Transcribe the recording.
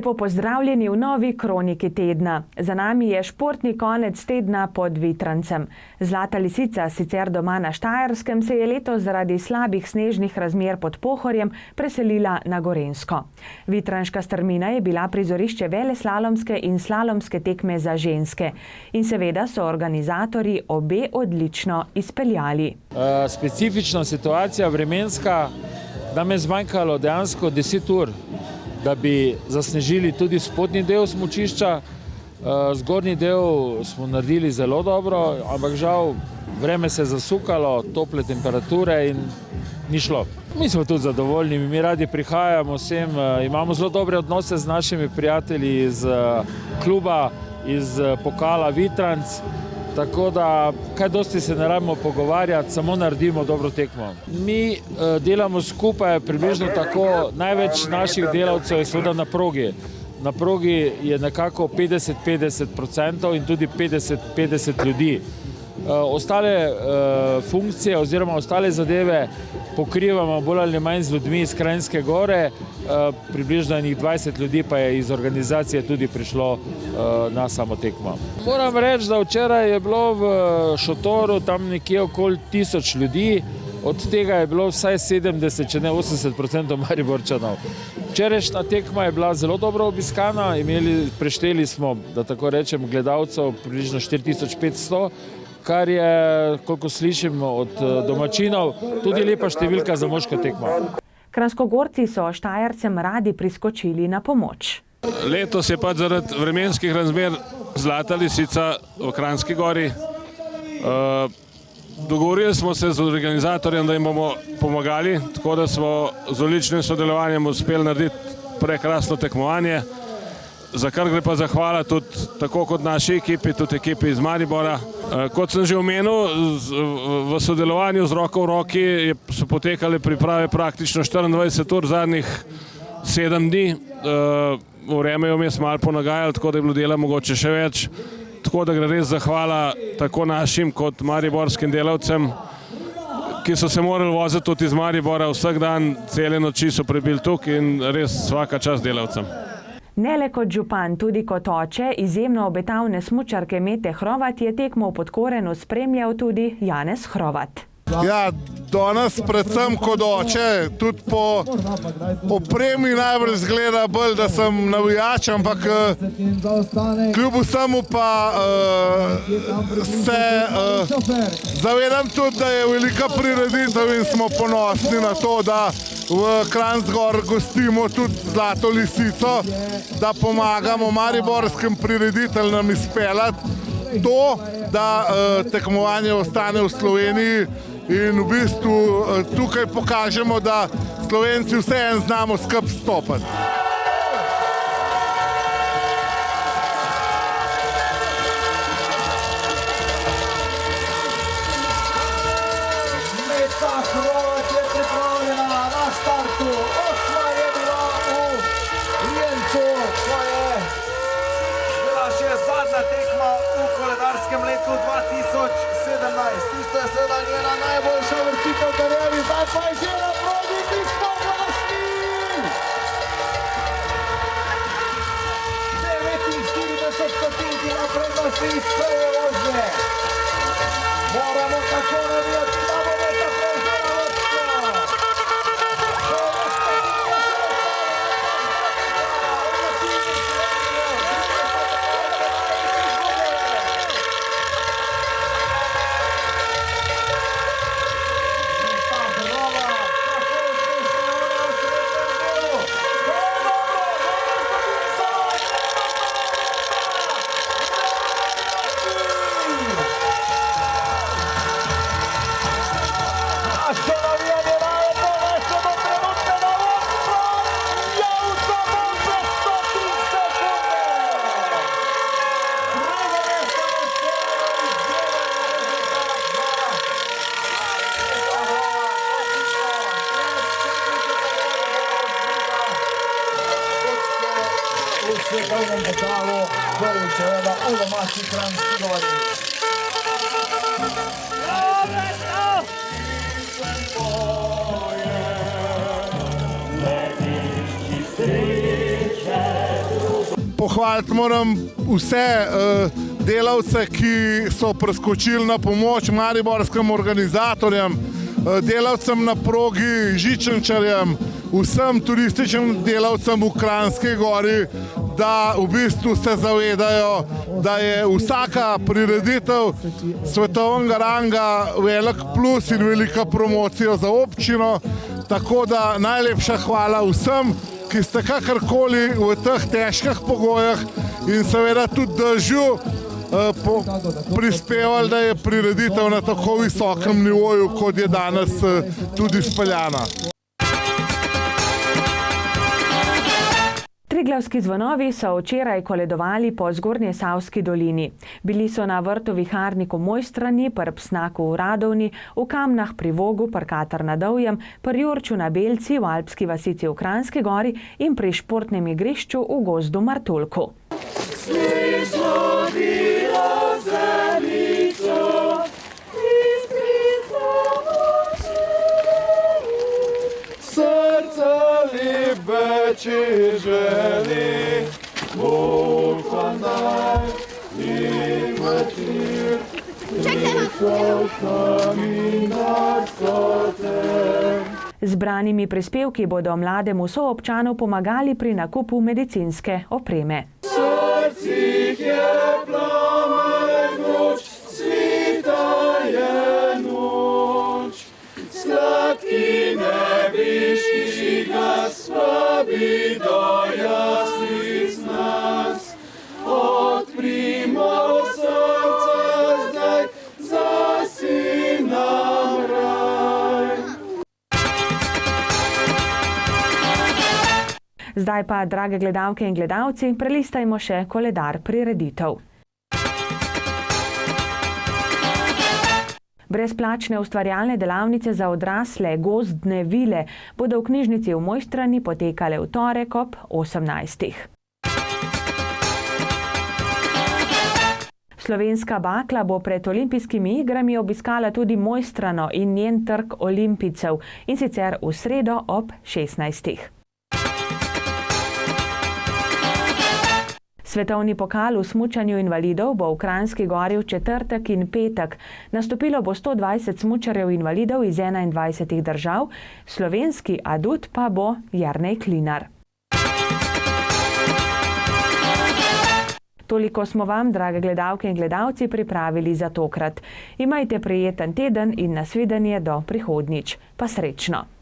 Lepo pozdravljeni v novi kroniki tedna. Za nami je športni konec tedna pod Vitrancem. Zlata lisica, sicer doma na Štajerskem, se je letos zaradi slabih snežnih razmer pod Pohorjem preselila na Gorenjsko. Vitranška strmina je bila prizorišče veleslalomske in slalomske tekme za ženske. In seveda so organizatorji obe odlično izpeljali. Specifična situacija vremenska, nam je zmanjkalo dejansko 10 ur, da bi zasnežili tudi spodnji del smučišča. Zgornji del smo naredili zelo dobro, ampak žal vreme se je zasukalo, tople temperature in ni šlo. Mi smo tudi zadovoljni, mi radi prihajamo sem, imamo zelo dobre odnose z našimi prijatelji iz kluba, iz pokala Vitranc, tako da kaj dosti se ne rabimo pogovarjati, samo naredimo dobro tekmo. Mi delamo skupaj približno tako, največ naših delavcev je seveda na progi. Na progi je nekako 50-50% in tudi 50-50 ljudi. Ostale funkcije oziroma ostale zadeve pokrivamo bolj ali manj z ljudmi iz Kranjske Gore, približno 20 ljudi pa je iz organizacije tudi prišlo na samo tekmo. Moram reči, da včeraj je bilo v šotoru tam nekje okoli 1000 ljudi, od tega je bilo vsaj 70, če ne 80% Mariborčanov. Včerajšnja tekma je bila zelo dobro obiskana, prešteli smo, da tako rečem, gledalcev približno 4500, kar je, koliko slišim od domačinov, tudi lepa številka za moško tekmo. Kranjskogorci so Štajercem radi priskočili na pomoč. Letos je pa zaradi vremenskih razmer Zlata lisica v Kranjski Gori. Dogovorili smo se z organizatorjem, da jim bomo pomagali, tako da smo z odličnim sodelovanjem uspeli narediti prekrasno tekmovanje, za kar gre pa zahvala tudi tako kot naši ekipi, tudi ekipi iz Maribora. Kot sem že omenil, v sodelovanju z roko v roki so potekale priprave praktično 24 ur zadnjih 7 dni. Vreme je vmes malo ponagajalo, tako da je bilo dela mogoče še več. Tako da gre res zahvala tako našim kot mariborskim delavcem, ki so se morali voziti tudi iz Maribora vsak dan, cele noči so prebili tukaj in res svaka čast delavcem. Ne le kot župan, tudi kot oče izjemno obetavne smučarke Mete Hrovat je tekmo v Podkorenu spremljal tudi Janez Hrovat. Ja, danes predvsem kot oče, tudi po opremi najbolj zgleda bolj, da sem navijač, ampak kljub vsemu pa se zavedam tudi, da je velika prireditev in smo ponosni na to, da v Kranjski Gori gostimo tudi Zlato lisico, da pomagamo mariborskim prirediteljem izpeljati to, da tekmovanje ostane v Sloveniji. In v bistvu tukaj pokažemo, da Slovenci vseeno znamo skupaj stopati. Meta Hrovat je pripravljena na startu. 8. je bila v Rijencu, ko je bila še zadnja tekma v koledarskem letu 2017. Tisto je seveda njena najboljša vrstitev v karieri, zdaj pa je že na progi, ki smo glasni! 49 stotinki na prednosti iz prve vožnje. Moramo tako navijati, da bo Meta prevzela vodstvo. svetovnem pokalu, prvič seveda v domači Kranjski Gori. Dobre, Pohvaliti moram vse delavce, ki so preskočili na pomoč mariborskim organizatorjem, delavcem na progi, žičničarjem, vsem turističnim delavcem v Kranjski Gori, da v bistvu se zavedajo, da je vsaka prireditev svetovnega ranga velik plus in velika promocija za občino. Tako da najlepša hvala vsem, ki ste kakorkoli v teh težkih pogojih in seveda tudi držu prispevali, da je prireditev na tako visokem nivoju, kot je danes tudi speljana. Triglavski zvonovi so včeraj koledovali po Zgornjesavski dolini. Bili so na vrtu Viharniku Mojstrani, pri Psnaku v Radovni, v Kamnah pri Vogu, pri Katar na Dovjem, pri Jurču na Belci, v Alpski vasici v Kranjski Gori in pri športnem igrišču v gozdu Martuljku. Či želi, Bog vam daj in večer, prišel sem in narcotem. Zbranimi prispevki bodo mlademu soobčanu pomagali pri nakupu medicinske opreme. V srcih je plamen noč, svita je noč, sladki nebiški glas vabi do jasnic nas. Odprimo srca zdaj, zasi nam raj. Zdaj pa, drage gledalke in gledalci, prelistajmo še koledar prireditev. Brezplačne ustvarjalne delavnice za odrasle Gozdne vile bodo v knjižnici v Mojstrani potekale v torek ob 18. Slovenska bakla bo pred olimpijskimi igrami obiskala tudi Mojstrano in njen trg olimpijcev, in sicer v sredo ob 16. Svetovni pokal v smučanju invalidov bo v Kranjski Gori v četrtek in petek. Nastopilo bo 120 smučarjev invalidov iz 21 držav, slovenski adut pa bo Jernej Klinar. Toliko smo vam, drage gledalke in gledalci, pripravili za tokrat. Imajte prijeten teden in nasvidenje do prihodnjič. Pa srečno!